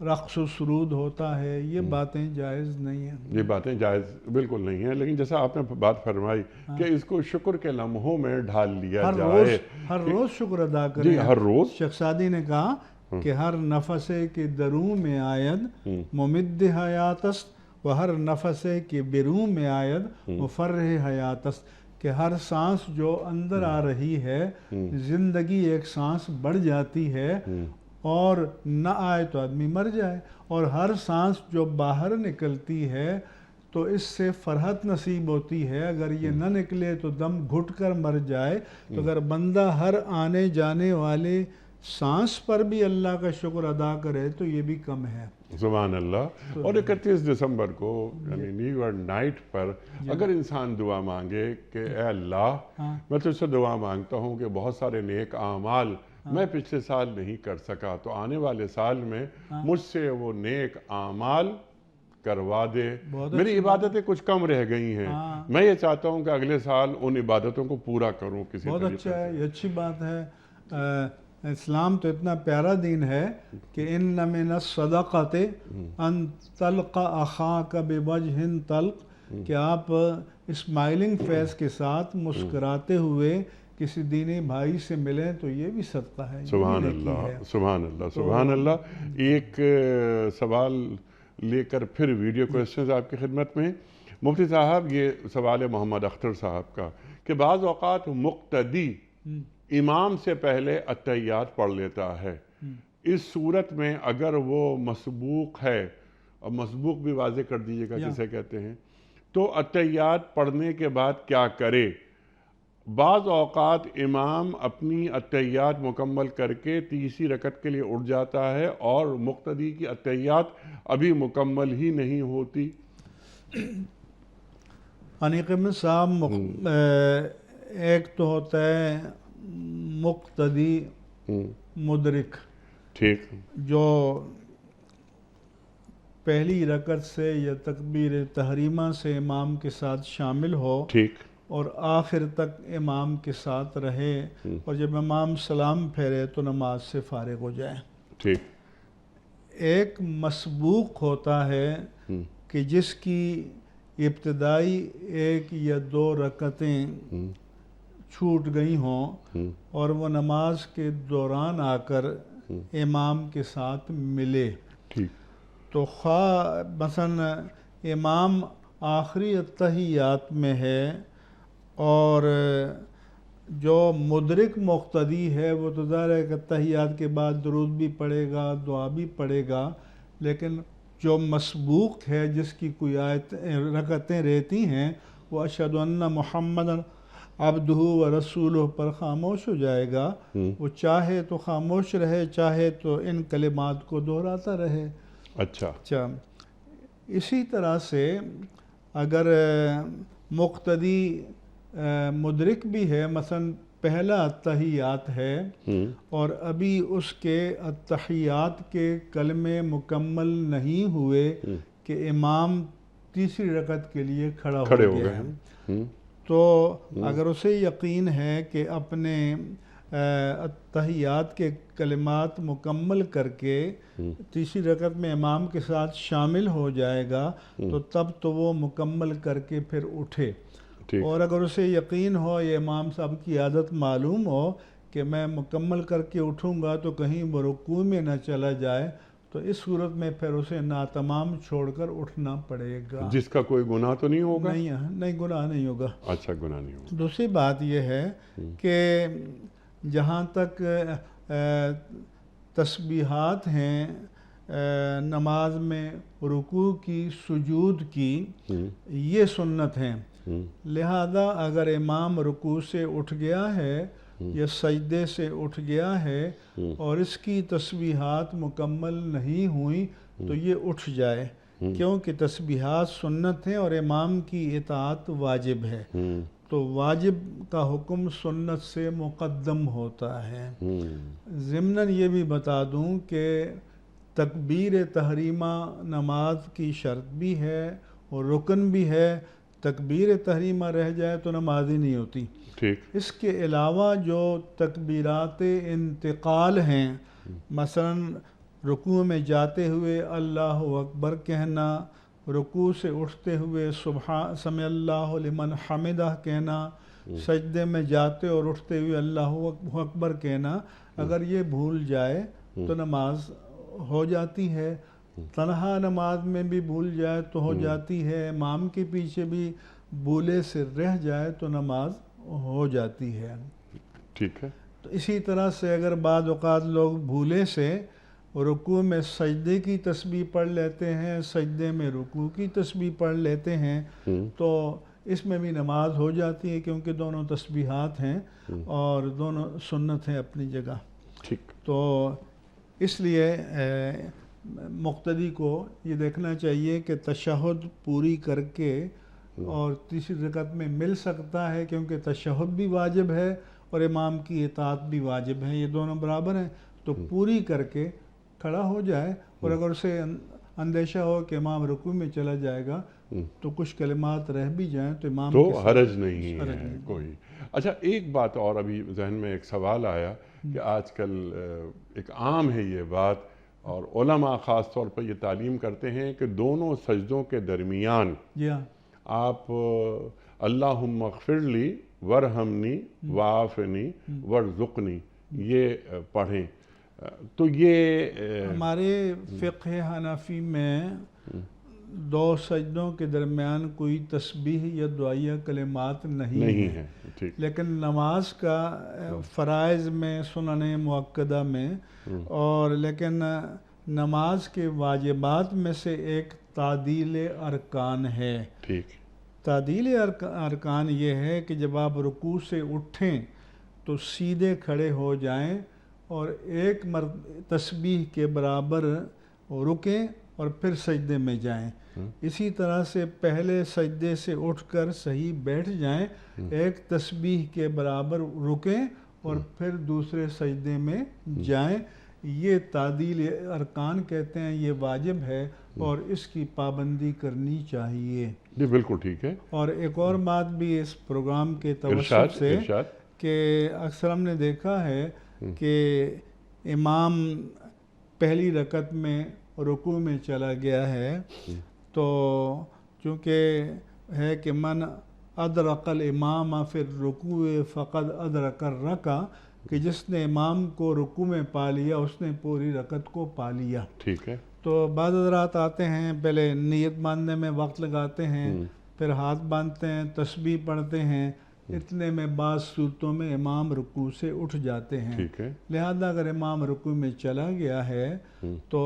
رقص و سرود ہوتا ہے، یہ باتیں جائز نہیں ہیں۔ یہ باتیں جائز بالکل نہیں ہیں، لیکن جیسا آپ نے بات فرمائی کہ اس کو شکر کے لمحوں میں ڈھال لیا جائے، ہر روز شکر ادا کریں۔ جی ہر روز شیخ سعدی نے کہا کہ ہر نفسے کے دروں میں آید ممد حیات است، و ہر نفسے کے بروں میں آید مفرح حیات است، کہ ہر سانس جو اندر آ رہی ہے زندگی ایک سانس بڑھ جاتی ہے، اور نہ آئے تو آدمی مر جائے، اور ہر سانس جو باہر نکلتی ہے تو اس سے فرحت نصیب ہوتی ہے، اگر یہ نہ نکلے تو دم گھٹ کر مر جائے۔ تو اگر بندہ ہر آنے جانے والے سانس پر بھی اللہ کا شکر ادا کرے تو یہ بھی کم ہے۔ سبحان اللہ۔ اور 31 دسمبر کو یعنی نیو ایئر نائٹ پر اگر انسان دعا مانگے کہ اے اللہ میں تجھ سے دعا مانگتا ہوں کہ بہت سارے نیک اعمال میں پچھلے سال نہیں کر سکا، تو آنے والے سال میں مجھ سے وہ نیک اعمال کروا دے، میری عبادتیں کچھ کم رہ گئی ہیں، میں یہ چاہتا ہوں کہ اگلے سال ان عبادتوں کو پورا کروں کسی بہت طریقے اچھا ہے، یہ اچھی بات ہے۔ اسلام تو اتنا پیارا دین ہے کہ ان من الصدقۃ ان تلقى اخاک بوجہ طلق، کہ آپ اسمائلنگ فیس کے ساتھ مسکراتے ہوئے کسی دینی بھائی سے ملیں تو یہ بھی صدقہ ہے۔ سبحان اللہ سبحان اللہ سبحان اللہ۔ ایک سوال لے کر پھر ویڈیو کوئسچنز آپ کی خدمت میں۔ مفتی صاحب یہ سوال ہے محمد اختر صاحب کا کہ بعض اوقات مقتدی امام سے پہلے اتحیات پڑھ لیتا ہے، اس صورت میں اگر وہ مسبوق ہے، اور مسبوق بھی واضح کر دیجئے گا کسے کہتے ہیں، تو اتحیات پڑھنے کے بعد کیا کرے؟ بعض اوقات امام اپنی اتحیات مکمل کر کے تیسری رکعت کے لیے اٹھ جاتا ہے اور مقتدی کی اتحیات ابھی مکمل ہی نہیں ہوتی۔ انیقم صاحب ایک تو ہوتا ہے مقتدی مدرک، ٹھیک، جو پہلی رکعت سے یا تکبیر تحریمہ سے امام کے ساتھ شامل ہو، ٹھیک، اور آخر تک امام کے ساتھ رہے، اور جب امام سلام پھیرے تو نماز سے فارغ ہو جائے۔ ٹھیک۔ ایک مسبوق ہوتا ہے کہ جس کی ابتدائی 1 یا 2 رکعتیں چھوٹ گئی ہوں اور وہ نماز کے دوران آ کر امام کے ساتھ ملے، تو خواہ مثلا امام آخری اتحیات میں ہے اور جو مدرک مقتدی ہے وہ تو ظاہر ہے کہ اتحیات کے بعد درود بھی پڑھے گا، دعا بھی پڑھے گا، لیکن جو مسبوق ہے جس کی کوئی رکعتیں رہتی ہیں وہ اشہد ان محمد عبدہ و رسولہ پر خاموش ہو جائے گا، وہ چاہے تو خاموش رہے، چاہے تو ان کلمات کو دہراتا رہے۔ اچھا، اسی طرح سے اگر مقتدی مدرک بھی ہے، مثلا پہلا اتحیات ہے اور ابھی اس کے اتحیات کے کلمے مکمل نہیں ہوئے کہ امام تیسری رکعت کے لیے کھڑا ہو گیا ہے، تو اگر اسے یقین ہے کہ اپنے اتحیات کے کلمات مکمل کر کے تیسری رکعت میں امام کے ساتھ شامل ہو جائے گا تو تب تو وہ مکمل کر کے پھر اٹھے، اور اگر اسے یقین ہو، یہ امام صاحب کی عادت معلوم ہو کہ میں مکمل کر کے اٹھوں گا تو کہیں وہ رکوع میں نہ چلا جائے، تو اس صورت میں پھر اسے ناتمام چھوڑ کر اٹھنا پڑے گا. جس کا کوئی گناہ تو نہیں ہوگا؟ نہیں گناہ نہیں ہوگا. اچھا گناہ نہیں ہوگا. دوسری بات یہ ہے کہ جہاں تک تسبیحات ہیں نماز میں رکوع کی سجود کی یہ سنت ہیں. لہذا اگر امام رکوع سے اٹھ گیا ہے یا سجدے سے اٹھ گیا ہے اور اس کی تسبیحات مکمل نہیں ہوئیں تو یہ اٹھ جائے، کیونکہ تسبیحات سنت ہیں اور امام کی اطاعت واجب ہے. تو واجب کا حکم سنت سے مقدم ہوتا ہے. ضمناً یہ بھی بتا دوں کہ تکبیر تحریمہ نماز کی شرط بھی ہے اور رکن بھی ہے. تکبیر تحریمہ رہ جائے تو نماز ہی نہیں ہوتی. ٹھیک. اس کے علاوہ جو تکبیرات انتقال ہیں، مثلا رکوع میں جاتے ہوئے اللہ اکبر کہنا، رکوع سے اٹھتے ہوئے سمع اللہ لمن حمدہ کہنا، سجدے میں جاتے اور اٹھتے ہوئے اللہ اکبر کہنا، اگر یہ بھول جائے تو نماز ہو جاتی ہے. تنہا نماز میں بھی بھول جائے تو ہو جاتی ہے. امام کے پیچھے بھی بھولے سے رہ جائے تو نماز ہو جاتی ہے. ٹھیک ہے. تو اسی طرح سے اگر بعض اوقات لوگ بھولے سے رکوع میں سجدے کی تسبیح پڑھ لیتے ہیں، سجدے میں رکوع کی تسبیح پڑھ لیتے ہیں تو اس میں بھی نماز ہو جاتی ہے، کیونکہ دونوں تسبیحات ہیں اور دونوں سنت ہیں اپنی جگہ. ٹھیک. تو اس لیے مقتدی کو یہ دیکھنا چاہیے کہ تشہد پوری کر کے اور تیسری رکعت میں مل سکتا ہے، کیونکہ تشہد بھی واجب ہے اور امام کی اطاعت بھی واجب ہے، یہ دونوں برابر ہیں. تو پوری کر کے کھڑا ہو جائے، اور اگر اسے اندیشہ ہو کہ امام رکوع میں چلا جائے گا تو کچھ کلمات رہ بھی جائیں تو امام تو حرج نہیں ہے کوئی. اچھا ایک بات اور ابھی ذہن میں ایک سوال آیا کہ آج کل ایک عام ہے یہ بات، اور علماء خاص طور پر یہ تعلیم کرتے ہیں کہ دونوں سجدوں کے درمیان آپ اللہم اغفر لی ورحمنی وعافنی وارزقنی یہ پڑھیں. تو یہ ہمارے فقہ حنفی میں دو سجدوں کے درمیان کوئی تسبیح یا دعائیہ کلمات نہیں ہیں. لیکن نماز کا فرائض میں سنن مؤکدہ میں اور لیکن نماز کے واجبات میں سے ایک تعدیل ارکان ہے. ٹھیک. تعدیل ارکان یہ ہے کہ جب آپ رکوع سے اٹھیں تو سیدھے کھڑے ہو جائیں اور ایک تسبیح کے برابر رکیں اور پھر سجدے میں جائیں. اسی طرح سے پہلے سجدے سے اٹھ کر صحیح بیٹھ جائیں، ایک تسبیح کے برابر رکیں اور پھر دوسرے سجدے میں جائیں. یہ تعدیل ارکان کہتے ہیں، یہ واجب ہے اور اس کی پابندی کرنی چاہیے. جی بالکل ٹھیک ہے. اور ایک اور بات بھی اس پروگرام کے توسط سے کہ اکثر ہم نے دیکھا ہے کہ امام پہلی رکعت میں رکوع میں چلا گیا ہے تو چونکہ ہے کہ من ادرک الامام فی الرکوع فقد ادرک الرکعہ، کہ جس نے امام کو رکوع میں پا لیا اس نے پوری رکعت کو پا لیا. ٹھیک ہے. تو بعض حضرات آتے ہیں، پہلے نیت باندھنے میں وقت لگاتے ہیں، پھر ہاتھ باندھتے ہیں، تسبیح پڑھتے ہیں، اتنے میں بعض صورتوں میں امام رکوع سے اٹھ جاتے ہیں. ٹھیک ہے. لہذا اگر امام رکوع میں چلا گیا ہے تو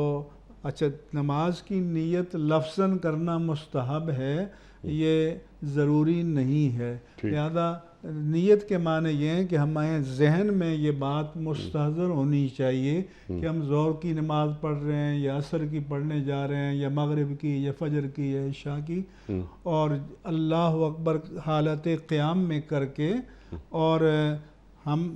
اچھا نماز کی نیت لفظاً کرنا مستحب ہے، یہ ضروری نہیں ہے. لہذا نیت کے معنی یہ ہیں کہ ہمارے ذہن میں یہ بات مستحضر ہونی چاہیے کہ ہم ظہر کی نماز پڑھ رہے ہیں یا عصر کی پڑھنے جا رہے ہیں یا مغرب کی یا فجر کی یا عشاء کی، اور اللہ اکبر حالت قیام میں کر کے اور ہم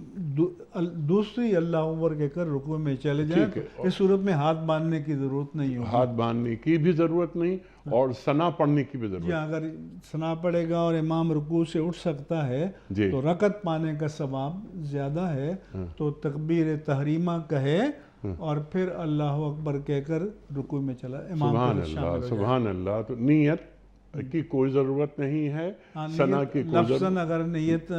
دوسری اللہ اکبر کہہ کر رکوع میں چلے جائیں. اس صورت میں ہاتھ باندھنے کی ضرورت نہیں ہوگی. ہاتھ باندھنے کی بھی ضرورت نہیں اور ثنا پڑھنے کی بھی ضرورت نہیں. اگر ثنا پڑھے گا اور امام رکوع سے اٹھ سکتا ہے تو رکعت پانے کا ثواب زیادہ ہے. تو تکبیر تحریمہ کہے اور پھر اللہ اکبر کہہ کر رکوع میں چلا امام کے شامل ہو جائے. سبحان اللہ. تو نیت کی کوئی ضرورت نہیں ہے، ثنا کی کوئی ضرورت لفظاً اگر نیت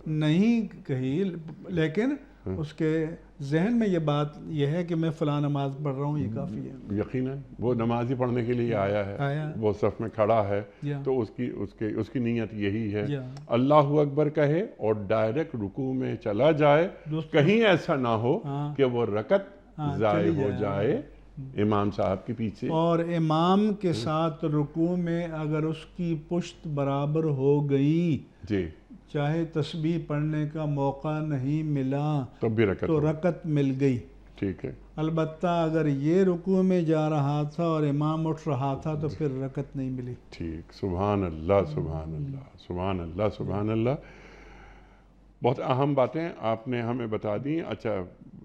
نہیں کہی لیکن اس کے ذہن میں یہ بات یہ ہے کہ میں فلاں نماز پڑھ رہا ہوں، یہ کافی ہے۔ یقیناً وہ نمازی پڑھنے کے لیے آیا ہے، وہ صف میں کھڑا ہے، تو اس کی نیت یہی ہے اللہ اکبر کہے اور ڈائریکٹ رکوع میں چلا جائے، کہیں ایسا نہ ہو کہ وہ رکعت ضائع ہو جائے امام صاحب کے پیچھے، اور امام کے ساتھ رکوع میں اگر اس کی پشت برابر ہو گئی، جی، چاہے تسبیح پڑھنے کا موقع نہیں ملا تب بھی رکعت تو رکعت مل گئی۔ ٹھیک ہے، البتہ اگر یہ رکوع میں جا رہا تھا اور امام اٹھ رہا تھا تو پھر رکعت نہیں ملی۔ ٹھیک، سبحان اللہ سبحان اللہ سبحان اللہ سبحان اللہ۔ بہت اہم باتیں آپ نے ہمیں بتا دیں۔ اچھا،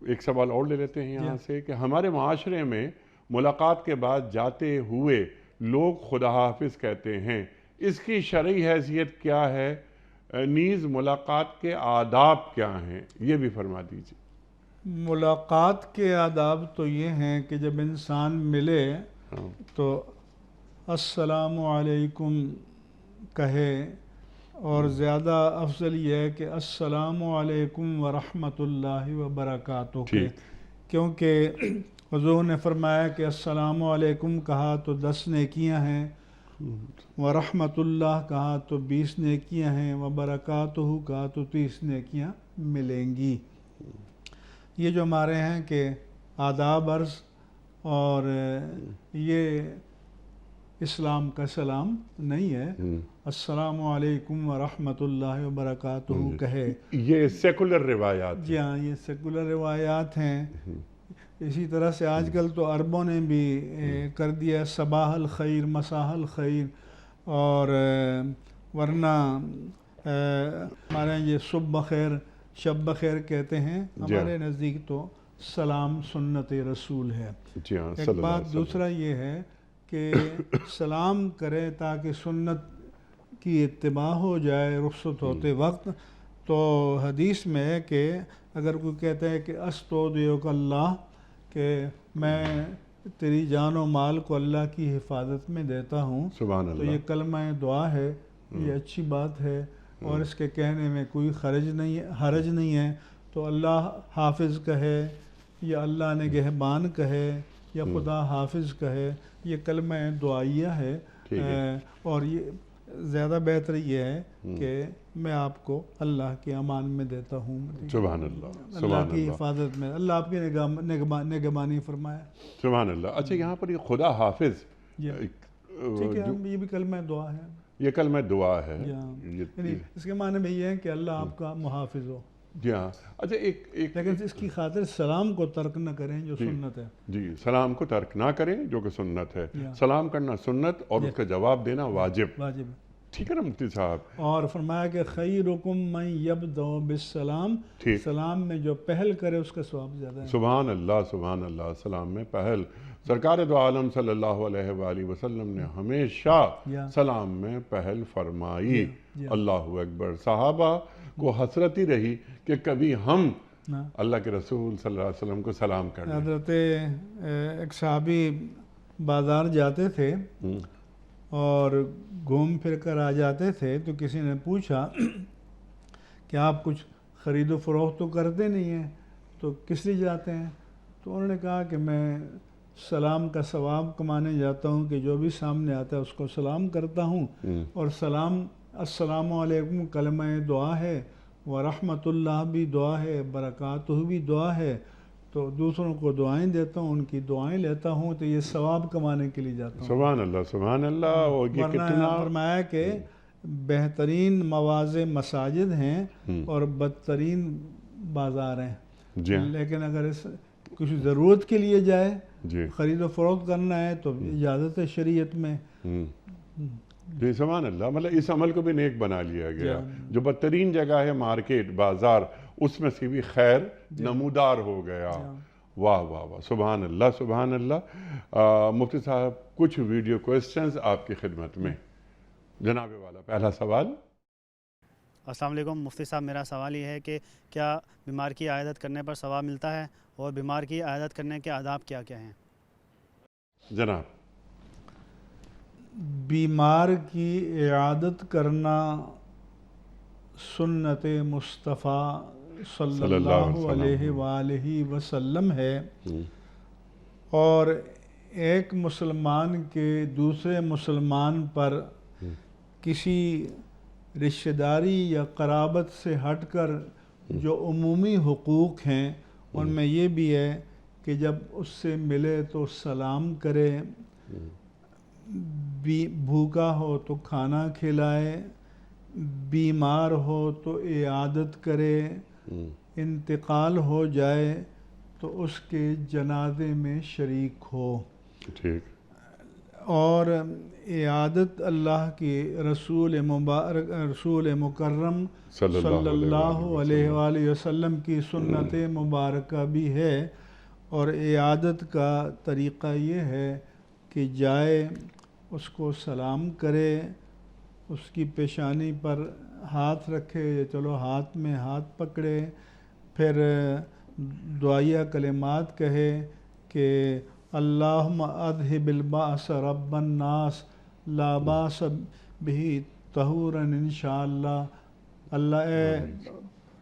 ایک سوال اور لے لیتے ہیں یہاں سے کہ ہمارے معاشرے میں ملاقات کے بعد جاتے ہوئے لوگ خدا حافظ کہتے ہیں، اس کی شرعی حیثیت کیا ہے؟ نیز ملاقات کے آداب کیا ہیں، یہ بھی فرما دیجیے۔ ملاقات کے آداب تو یہ ہیں کہ جب انسان ملے تو السلام علیکم کہے، اور زیادہ افضل یہ ہے کہ السلام علیکم ورحمۃ اللہ وبرکاتہ کہ، کیونکہ حضور نے فرمایا کہ السلام علیکم کہا تو 10 نیکیاں ہیں، ورحمۃ اللہ کہا تو 20 نیکیاں ہیں، وبرکاتہ کہا تو 30 نیکیاں ملیں گی۔ یہ جو ہمارے ہیں کہ آداب عرض، اور یہ اسلام کا سلام نہیں ہے۔ السلام علیکم ورحمۃ اللہ وبرکاتہ کہے، یہ سیکولر روایات، جی ہاں، یہ سیکولر روایات ہیں۔ اسی طرح سے آج کل تو عربوں نے بھی کر دیا صباح الخیر، مساء الخیر، اور ورنہ ہمارے یہ صبح بخیر، شب بخیر کہتے ہیں، ہمارے نزدیک تو سلام سنت رسول ہے۔ جی ہاں، ایک بات دوسرا یہ ہے کہ سلام کرے تاکہ سنت کی اتباع ہو جائے رخصت ہوتے وقت۔ تو حدیث میں ہے کہ اگر کوئی کہتا ہے کہ استودعک اللہ، کہ میں تیری جان و مال کو اللہ کی حفاظت میں دیتا ہوں، تو یہ کلمہ دعا ہے، یہ اچھی بات ہے، اور اس کے کہنے میں کوئی حرج نہیں ہے۔ تو اللہ حافظ کہے یا اللہ نگہبان کہے یا خدا حافظ کہے، یہ کلمہ دعائیہ ہے، اور یہ زیادہ بہتر یہ ہے کہ میں آپ کو اللہ کے امان میں دیتا ہوں، سبحان اللہ، اللہ کی حفاظت میں، اللہ آپ کی نگہبانی فرمائے۔ سبحان اللہ۔ اچھا، یہاں پر یہ خدا حافظ، ٹھیک ہے، یہ بھی کلمہ دعا ہے، یہ کلمہ دعا ہے، یعنی اس کے معنی میں یہ ہے کہ اللہ آپ کا محافظ ہو۔ جی ہاں۔ اچھا، لیکن اس کی خاطر سلام کو ترک نہ کریں جو سنت ہے۔ جی، سلام کو ترک نہ کریں جو کہ سنت ہے، سلام کرنا سنت اور اس کا جواب دینا واجب۔ ٹھیک ہے نا مفتی صاحب؟ اور فرمایا کہ خیرکم من یبدأ بالسلام، سلام میں جو پہل کرے اس کا ثواب زیادہ ہے۔ سبحان اللہ سبحان اللہ۔ سلام میں پہل، سرکار دو عالم صلی اللہ علیہ وآلہ وسلم نے ہمیشہ سلام میں پہل فرمائی۔ اللہ اکبر۔ صحابہ کو حسرت ہی رہی کہ کبھی ہم اللہ کے رسول صلی اللہ علیہ وسلم کو سلام کریں۔ حضرت ایک صحابی بازار جاتے تھے اور گھوم پھر کر آ جاتے تھے، تو کسی نے پوچھا کہ آپ کچھ خرید و فروخت تو کرتے نہیں ہیں، تو کس لیے جاتے ہیں؟ تو انہوں نے کہا کہ میں سلام کا ثواب کمانے جاتا ہوں، کہ جو بھی سامنے آتا ہے اس کو سلام کرتا ہوں، اور سلام السلام علیکم کلمہ دعا ہے، ورحمۃ اللہ بھی دعا ہے، برکاتہ بھی دعا ہے، تو دوسروں کو دعائیں دیتا ہوں، ان کی دعائیں لیتا ہوں، تو یہ ثواب کمانے کے لیے جاتا ہوں۔ سبحان اللہ سبحان اللہ۔ اور یہ ورنہ فرمایا کہ بہترین مواضع مساجد ہیں اور بدترین بازار ہیں، لیکن اگر کچھ ضرورت کے لیے جائے، خرید و فروخت کرنا ہے، تو اجازت ہے شریعت میں۔ جی سبحان اللہ۔ مطلب اس عمل کو بھی نیک بنا لیا گیا۔ جو بدترین جگہ ہے مارکیٹ، بازار، اس میں سے بھی خیر نمودار ہو گیا۔ واہ واہ واہ، سبحان اللہ سبحان اللہ۔ مفتی صاحب، کچھ ویڈیو کوئسچنز آپ کی خدمت میں۔ جناب والا، پہلا سوال۔ السلام علیکم مفتی صاحب، میرا سوال یہ ہے کہ کیا بیمار کی عیادت کرنے پر ثواب ملتا ہے، اور بیمار کی عیادت کرنے کے آداب کیا کیا ہیں؟ جناب، بیمار کی عیادت کرنا سنت مصطفیٰ صلی اللہ علیہ وآلہ وسلم ہے، اور ایک مسلمان کے دوسرے مسلمان پر کسی رشتہ داری یا قرابت سے ہٹ کر جو عمومی حقوق ہیں ان میں یہ بھی ہے کہ جب اس سے ملے تو سلام کرے، بھوکا ہو تو کھانا کھلائے، بیمار ہو تو عیادت کرے، انتقال ہو جائے تو اس کے جنازے میں شریک ہو۔ ٹھیک۔ اور عیادت اللہ کے رسول مکرم صلی اللہ علیہ وآلہ وسلم کی سنت مبارکہ بھی ہے، اور عیادت کا طریقہ یہ ہے کہ جائے، اس کو سلام کرے، اس کی پیشانی پر ہاتھ رکھے یا چلو ہاتھ میں ہاتھ پکڑے، پھر دعائیہ کلمات کہے کہ اللہم اذہب الباس رب الناس لا باس بہ طہورا انشاءاللہ، اللہ اے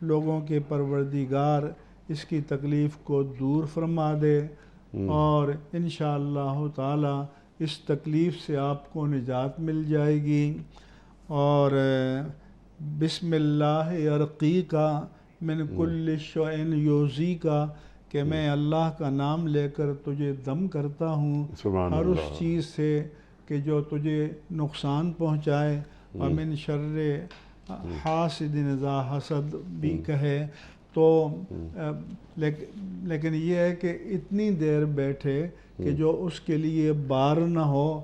لوگوں کے پروردگار اس کی تکلیف کو دور فرما دے، اور انشاءاللہ تعالی اس تکلیف سے آپ کو نجات مل جائے گی، اور بسم اللہ ارقیکا من کل شیء یؤذیکا، کہ میں اللہ کا نام لے کر تجھے دم کرتا ہوں ہر اس چیز سے کہ جو تجھے نقصان پہنچائے، ومن شر حاسد اذا حسد بھی کہے تو، لیکن یہ ہے کہ اتنی دیر بیٹھے کہ جو اس کے لیے بار نہ ہو۔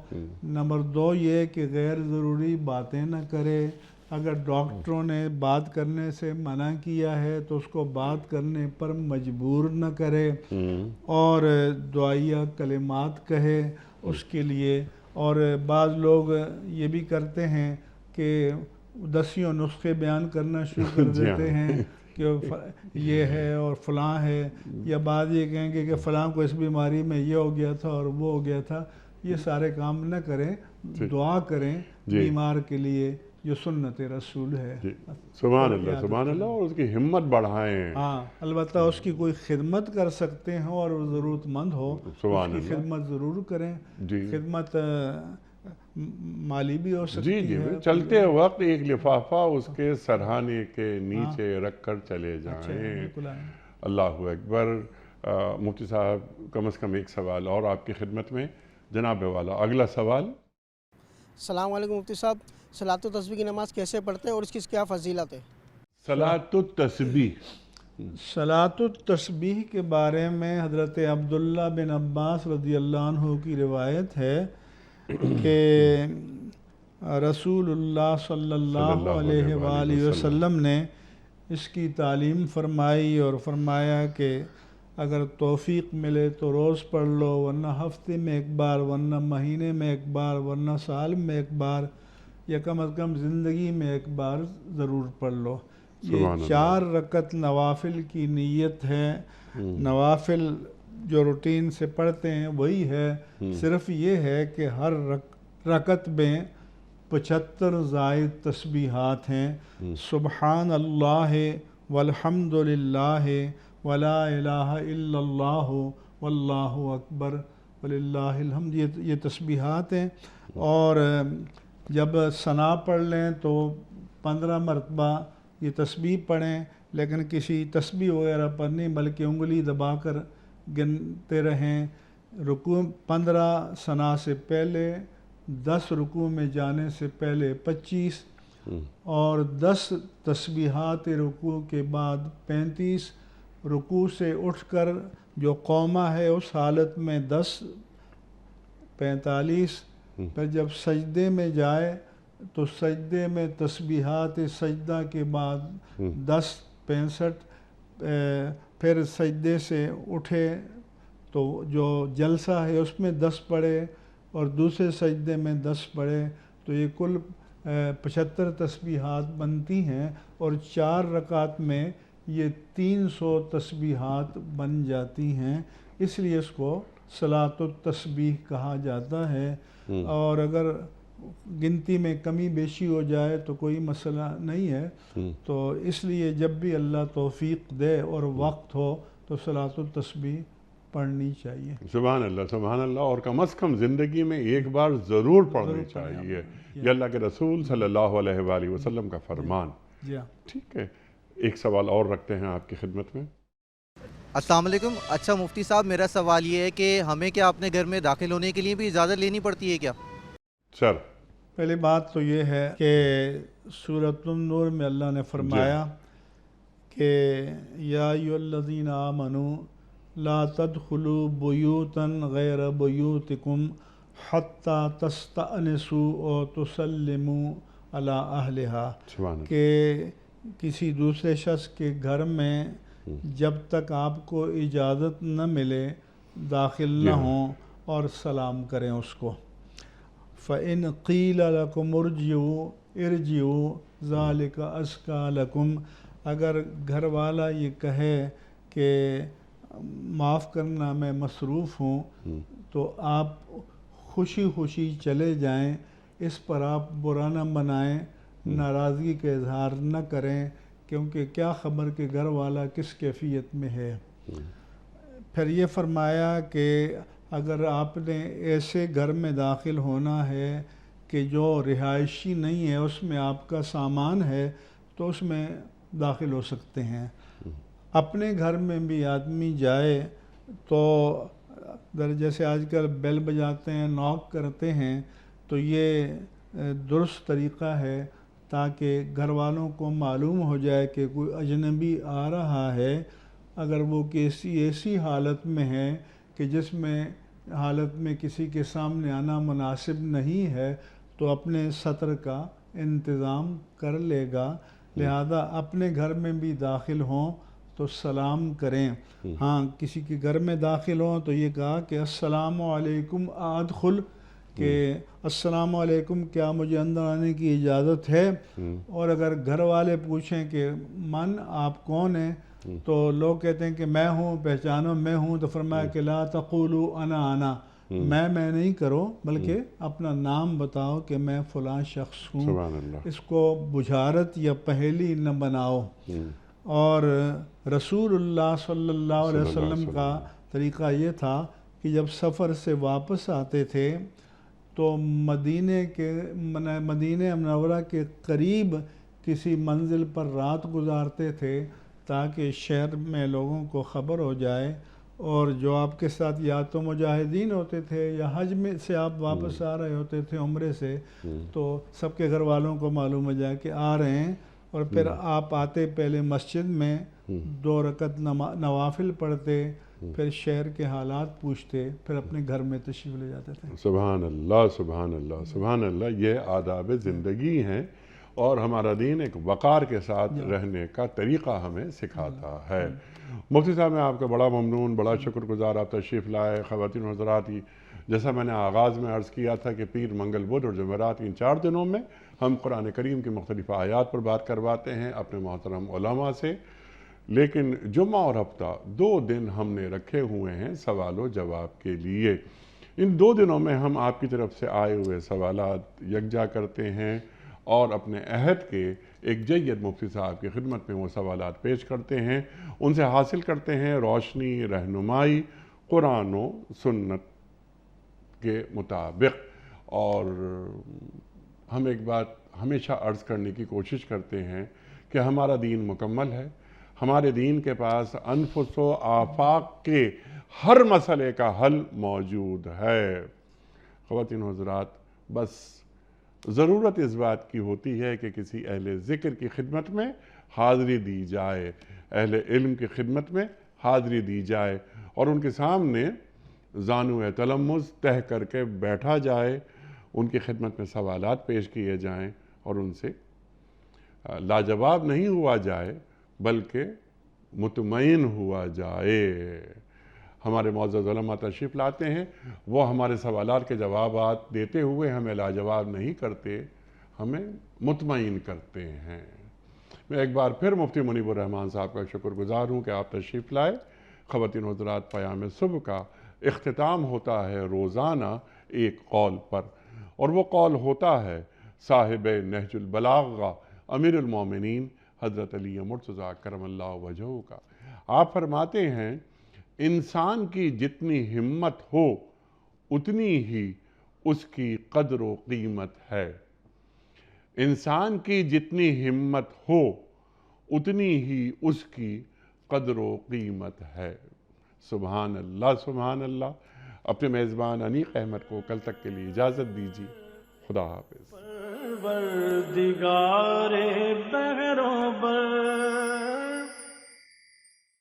نمبر 2 یہ کہ غیر ضروری باتیں نہ کرے، اگر ڈاکٹروں نے بات کرنے سے منع کیا ہے تو اس کو بات کرنے پر مجبور نہ کرے، اور دعائیہ کلمات کہے اس کے لیے۔ اور بعض لوگ یہ بھی کرتے ہیں کہ دسیوں نسخے بیان کرنا شروع کر دیتے ہیں کہ یہ ہے اور فلاں ہے، یا بعض یہ کہیں گے کہ فلاں کو اس بیماری میں یہ ہو گیا تھا اور وہ ہو گیا تھا۔ یہ سارے کام نہ کریں، دعا کریں بیمار کے لیے جو سنت رسول ہے۔ سبحان اللہ، سبحان اللہ، اور اس کی ہمت بڑھائیں۔ ہاں، البتہ اس کی کوئی خدمت کر سکتے ہوں اور وہ ضرورت مند ہو، اس کی خدمت ضرور کریں۔ خدمت مالی بھی ہو سکتی ہے۔ جی چلتے وقت ایک لفافہ اس کے سرہانے کے نیچے رکھ کر چلے جائیں۔ اللہ اکبر۔ مفتی صاحب کم از کم ایک سوال اور آپ کی خدمت میں، جناب والا اگلا سوال۔ السلام علیکم مفتی صاحب، صلاۃ التسبیح کی نماز کیسے پڑھتے ہیں اور اس کی کیا فضیلت ہے؟ صلاۃ التسبیح، صلاۃ التسبیح کے بارے میں حضرت عبداللہ بن عباس رضی اللہ عنہ کی روایت ہے کہ رسول اللہ صلی اللہ علیہ وآلہ وسلم نے اس کی تعلیم فرمائی، اور فرمایا کہ اگر توفیق ملے تو روز پڑھ لو، ورنہ ہفتے میں ایک بار، ورنہ مہینے میں ایک بار، ورنہ سال میں ایک بار، یا کم از کم زندگی میں ایک بار ضرور پڑھ لو۔ یہ 4 رکعت نوافل کی نیت ہے۔ نوافل جو روٹین سے پڑھتے ہیں وہی ہے، صرف یہ ہے کہ ہر رکعت میں 75 زائد تسبیحات ہیں۔ سبحان اللہ والحمد للہ ولا الہ الا اللہ واللہ اکبر وللہ الحمد، یہ تسبیحات ہیں۔ اور جب ثنا پڑھ لیں تو 15 مرتبہ یہ تسبیح پڑھیں، لیکن کسی تسبیح وغیرہ پر نہیں بلکہ انگلی دبا کر گنتے رہیں۔ رکوع 15 ثنا سے پہلے، 10 رکوع میں جانے سے پہلے 25، اور 10 تسبیحات رکوع کے بعد 35، رکوع سے اٹھ کر جو قومہ ہے اس حالت میں 10، 45، پھر جب سجدے میں جائے تو سجدے میں تسبیحات سجدہ کے بعد 10، 65، پھر سجدے سے اٹھے تو جو جلسہ ہے اس میں 10 پڑھے اور دوسرے سجدے میں 10 پڑھے، تو یہ کل 75 تسبیحات بنتی ہیں، اور 4 رکعت میں یہ 300 تسبیحات بن جاتی ہیں، اس لیے اس کو صلاۃ التسبیح کہا جاتا ہے۔ اور اگر گنتی میں کمی بیشی ہو جائے تو کوئی مسئلہ نہیں ہے، تو اس لیے جب بھی اللہ توفیق دے اور وقت ہو تو صلاۃ التسبیح پڑھنی چاہیے۔ سبحان اللہ، اور کم از کم زندگی میں ایک بار ضرور پڑھنی چاہیے، یہ اللہ کے رسول صلی اللہ علیہ وآلہ وسلم کا فرمان۔ جی ہاں، ٹھیک ہے، ایک سوال اور رکھتے ہیں آپ کی خدمت میں۔ السلام علیکم۔ اچھا مفتی صاحب، میرا سوال یہ ہے کہ ہمیں کیا اپنے گھر میں داخل ہونے کے لیے بھی اجازت لینی پڑتی ہے کیا؟ سر، پہلی بات تو یہ ہے کہ سورۃ النور میں اللہ نے فرمایا کہ یا ایھا الذین آمنوا لا تدخلوا بیوتا غیر بیوتکم حتی تستأنسوا وتسلموا علی اہلہا، سبحان اللہ، کہ کسی دوسرے شخص کے گھر میں جب تک آپ کو اجازت نہ ملے داخل نہ ہوں اور سلام کریں اس کو۔ فَإِنْ قِيلَ لَكُمُ ارْجِعُوا ذَلِكَ أَزْكَىٰ لَكُمْ، اگر گھر والا یہ کہے کہ معاف کرنا میں مصروف ہوں تو آپ خوشی خوشی چلے جائیں، اس پر آپ برا نہ بنائیں، ناراضگی کا اظہار نہ کریں، کیونکہ کیا خبر کہ گھر والا کس کیفیت میں ہے۔ پھر یہ فرمایا کہ اگر آپ نے ایسے گھر میں داخل ہونا ہے کہ جو رہائشی نہیں ہے، اس میں آپ کا سامان ہے، تو اس میں داخل ہو سکتے ہیں۔ اپنے گھر میں بھی آدمی جائے تو جیسے آج کل بیل بجاتے ہیں، ناک کرتے ہیں، تو یہ درست طریقہ ہے تاکہ گھر والوں کو معلوم ہو جائے کہ کوئی اجنبی آ رہا ہے۔ اگر وہ کسی ایسی حالت میں ہے کہ جس میں حالت میں کسی کے سامنے آنا مناسب نہیں ہے تو اپنے سطر کا انتظام کر لے گا، لہذا اپنے گھر میں بھی داخل ہوں تو سلام کریں۔ ہاں، کسی کے گھر میں داخل ہوں تو یہ کہا کہ السلام علیکم ادخل، کہ السلام علیکم، کیا مجھے اندر آنے کی اجازت ہے؟ اور اگر گھر والے پوچھیں کہ من آپ کون ہیں، تو لوگ کہتے ہیں کہ میں ہوں، پہچانو میں ہوں، تو فرمایا کہ لا تقولوا انا، میں نہیں کرو، بلکہ اپنا نام بتاؤ کہ میں فلاں شخص ہوں۔ سبحان اللہ، اس کو بجھارت یا پہیلی نہ بناؤ۔ اور رسول اللہ صلی اللہ علیہ وسلم کا طریقہ یہ تھا کہ جب سفر سے واپس آتے تھے تو مدینہ منورہ کے قریب کسی منزل پر رات گزارتے تھے تاکہ شہر میں لوگوں کو خبر ہو جائے، اور جو آپ کے ساتھ یا تو مجاہدین ہوتے تھے یا حج میں سے آپ واپس آ رہے ہوتے تھے عمرے سے، تو سب کے گھر والوں کو معلوم ہو جائے کہ آ رہے ہیں، اور پھر آپ آتے پہلے مسجد میں 2 رکعت نوافل پڑھتے، پھر شہر کے حالات پوچھتے، پھر اپنے گھر میں تشریف لے جاتے تھے۔ سبحان اللہ، سبحان اللہ، سبحان اللہ، یہ آداب زندگی ہیں، اور ہمارا دین ایک وقار کے ساتھ رہنے کا طریقہ ہمیں سکھاتا ہے۔ مفتی صاحب، میں آپ کا بڑا ممنون، بڑا شکر گزار، آپ تشریف لائے۔ خواتین و حضرات، جیسا میں نے آغاز میں عرض کیا تھا کہ پیر، منگل، بدھ اور جمعرات، ان 4 دنوں میں ہم قرآن کریم کی مختلف آیات پر بات کرواتے ہیں اپنے محترم علماء سے، لیکن جمعہ اور ہفتہ 2 دن ہم نے رکھے ہوئے ہیں سوال و جواب کے لیے۔ ان 2 دنوں میں ہم آپ کی طرف سے آئے ہوئے سوالات یکجا کرتے ہیں اور اپنے عہد کے ایک جید مفتی صاحب کی خدمت میں وہ سوالات پیش کرتے ہیں، ان سے حاصل کرتے ہیں روشنی، رہنمائی قرآن و سنت کے مطابق۔ اور ہم ایک بات ہمیشہ عرض کرنے کی کوشش کرتے ہیں کہ ہمارا دین مکمل ہے، ہمارے دین کے پاس انفس و آفاق کے ہر مسئلے کا حل موجود ہے۔ خواتین و حضرات، بس ضرورت اس بات کی ہوتی ہے کہ کسی اہل ذکر کی خدمت میں حاضری دی جائے، اہل علم کی خدمت میں حاضری دی جائے، اور ان کے سامنے زانو تلمذ تہ کر کے بیٹھا جائے، ان کی خدمت میں سوالات پیش کیے جائیں اور ان سے لاجواب نہیں ہوا جائے بلکہ مطمئن ہوا جائے۔ ہمارے معزز علماء تشریف لاتے ہیں، وہ ہمارے سوالات کے جوابات دیتے ہوئے ہمیں لاجواب نہیں کرتے، ہمیں مطمئن کرتے ہیں۔ میں ایک بار پھر مفتی منیب الرحمان صاحب کا شکر گزار ہوں کہ آپ تشریف لائے۔ خواتین و حضرات، پیام صبح کا اختتام ہوتا ہے روزانہ ایک قول پر۔ اور وہ قول ہوتا ہے صاحب نہج البلاغہ امیر المومنین حضرت علی مرتضیٰ کرم اللہ وجہہ کا۔ آپ فرماتے ہیں انسان کی جتنی ہمت ہو اتنی ہی اس کی قدر و قیمت ہے۔ انسان کی جتنی ہمت ہو اتنی ہی اس کی قدر و قیمت ہے۔ سبحان اللہ سبحان اللہ۔ اپنے میزبان انیق احمد کو کل تک کے لیے اجازت دیجیے۔ خدا حافظ۔ پروردگار